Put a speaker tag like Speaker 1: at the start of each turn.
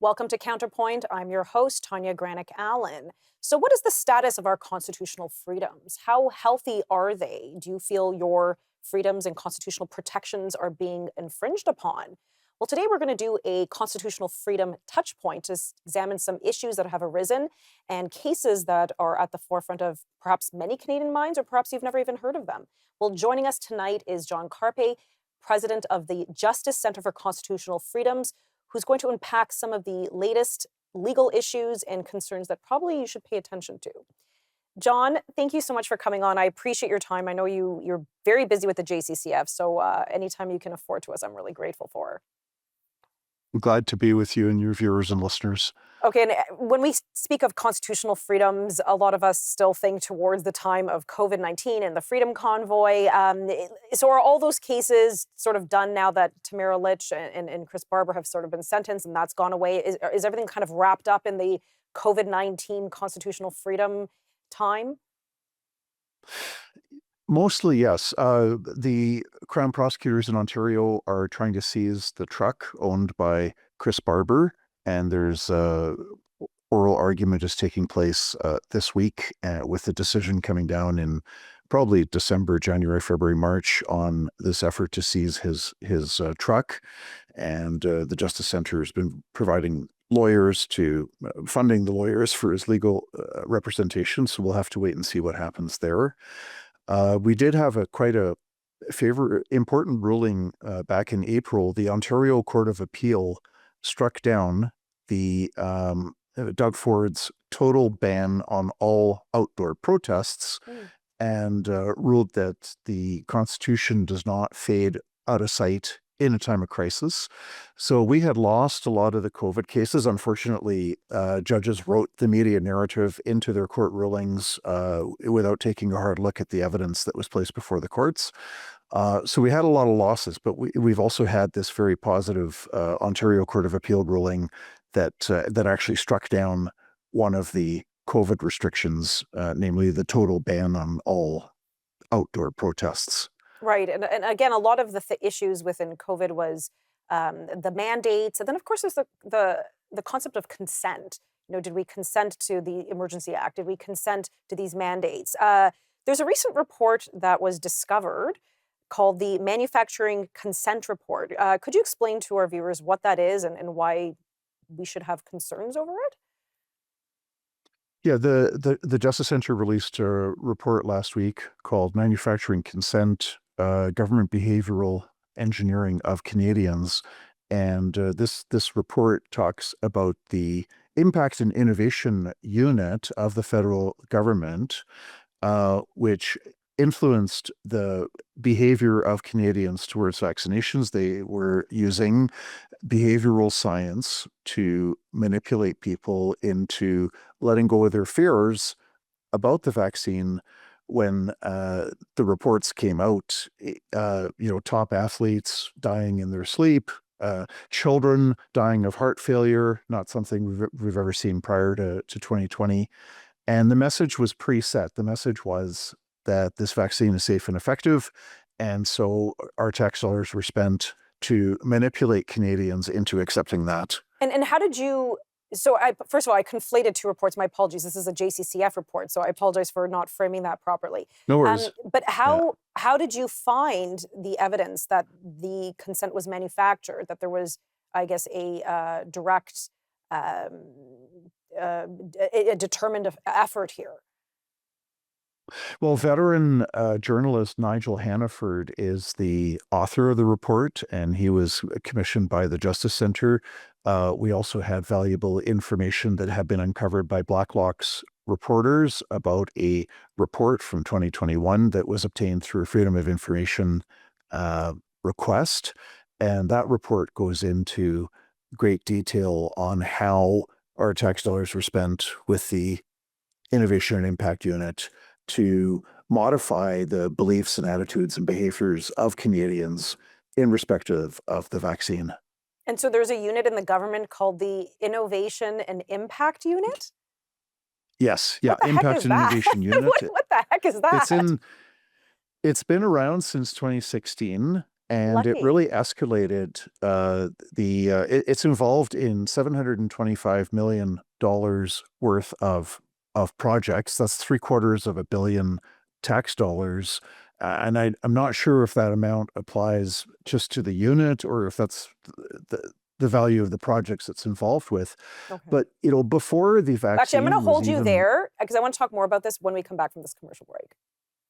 Speaker 1: Welcome to Counterpoint. I'm your host, Tanya Granic Allen. So, what is the status of our constitutional freedoms? How healthy are they? Do you feel your freedoms and constitutional protections are being infringed upon? Well, today we're going to do a constitutional freedom touch point to examine some issues that have arisen and cases that are at the forefront of perhaps many Canadian minds, or perhaps you've never even heard of them. Well, joining us tonight is John Carpay, president of the Justice Center for Constitutional Freedoms, who's going to unpack some of the latest legal issues and concerns that probably you should pay attention to. John, thank you so much for coming on. I appreciate your time. I know you're very busy with the JCCF, so anytime you can afford to us, I'm really grateful for.
Speaker 2: I'm glad to be with you and your viewers and listeners.
Speaker 1: Okay, and when we speak of constitutional freedoms, a lot of us still think towards the time of COVID-19 and the Freedom Convoy. So are all those cases sort of done now that Tamara Litch and Chris Barber have sort of been sentenced and that's gone away? Is everything kind of wrapped up in the COVID-19 constitutional freedom time?
Speaker 2: Mostly, yes. The Crown prosecutors in Ontario are trying to seize the truck owned by Chris Barber, and there's oral argument is taking place this week with the decision coming down in probably December, January, February, March on this effort to seize his truck. And the Justice Center has been providing lawyers to funding the lawyers for his legal representation. So we'll have to wait and see what happens there. We did have quite a important ruling back in April. The Ontario Court of Appeal struck down the Doug Ford's total ban on all outdoor protests and ruled that the Constitution does not fade out of sight in a time of crisis. So we had lost a lot of the COVID cases. Unfortunately, judges wrote the media narrative into their court rulings without taking a hard look at the evidence that was placed before the courts. So we had a lot of losses, but we've also had this very positive Ontario Court of Appeal ruling that actually struck down one of the COVID restrictions, namely the total ban on all outdoor protests.
Speaker 1: Right. And again, a lot of the issues within COVID was the mandates. And then, of course, there's the concept of consent. Did we consent to the Emergency Act? Did we consent to these mandates? There's a recent report that was discovered called the Manufacturing Consent Report. Could you explain to our viewers what that is and why we should have concerns over it?
Speaker 2: Yeah, the Justice Center released a report last week called Manufacturing Consent, Government Behavioral Engineering of Canadians. And this report talks about the Impact and Innovation Unit of the federal government, which influenced the behavior of Canadians towards vaccinations. They were using behavioral science to manipulate people into letting go of their fears about the vaccine. When the reports came out, top athletes dying in their sleep, children dying of heart failure, not something we've ever seen prior to 2020. And the message was preset. The message was that this vaccine is safe and effective. And so our tax dollars were spent to manipulate Canadians into accepting that.
Speaker 1: And how did you... So first of all, I conflated two reports. My apologies. This is a JCCF report, so I apologize for not framing that properly.
Speaker 2: No worries.
Speaker 1: But how did you find the evidence that the consent was manufactured, that there was, I guess, a direct, a determined effort here?
Speaker 2: Well, veteran journalist Nigel Hannaford is the author of the report, and he was commissioned by the Justice Center. We also had valuable information that had been uncovered by Blacklock's reporters about a report from 2021 that was obtained through a Freedom of Information request. And that report goes into great detail on how our tax dollars were spent with the Innovation and Impact Unit to modify the beliefs and attitudes and behaviors of Canadians in respect of the vaccine.
Speaker 1: And so there's a unit in the government called the Innovation and Impact Unit?
Speaker 2: Yes, yeah, Impact and Innovation Unit.
Speaker 1: What the heck is that?
Speaker 2: It's been around since 2016. and it
Speaker 1: Lucky.
Speaker 2: really escalated. It's involved in $725 million worth of projects. That's 750 million tax dollars. And I'm not sure if that amount applies just to the unit or if that's the value of the projects it's involved with.
Speaker 1: Okay.
Speaker 2: But before the
Speaker 1: Actually, I'm going
Speaker 2: vaccine
Speaker 1: to
Speaker 2: was
Speaker 1: hold you
Speaker 2: even
Speaker 1: there because I want to talk more about this when we come back from this commercial break.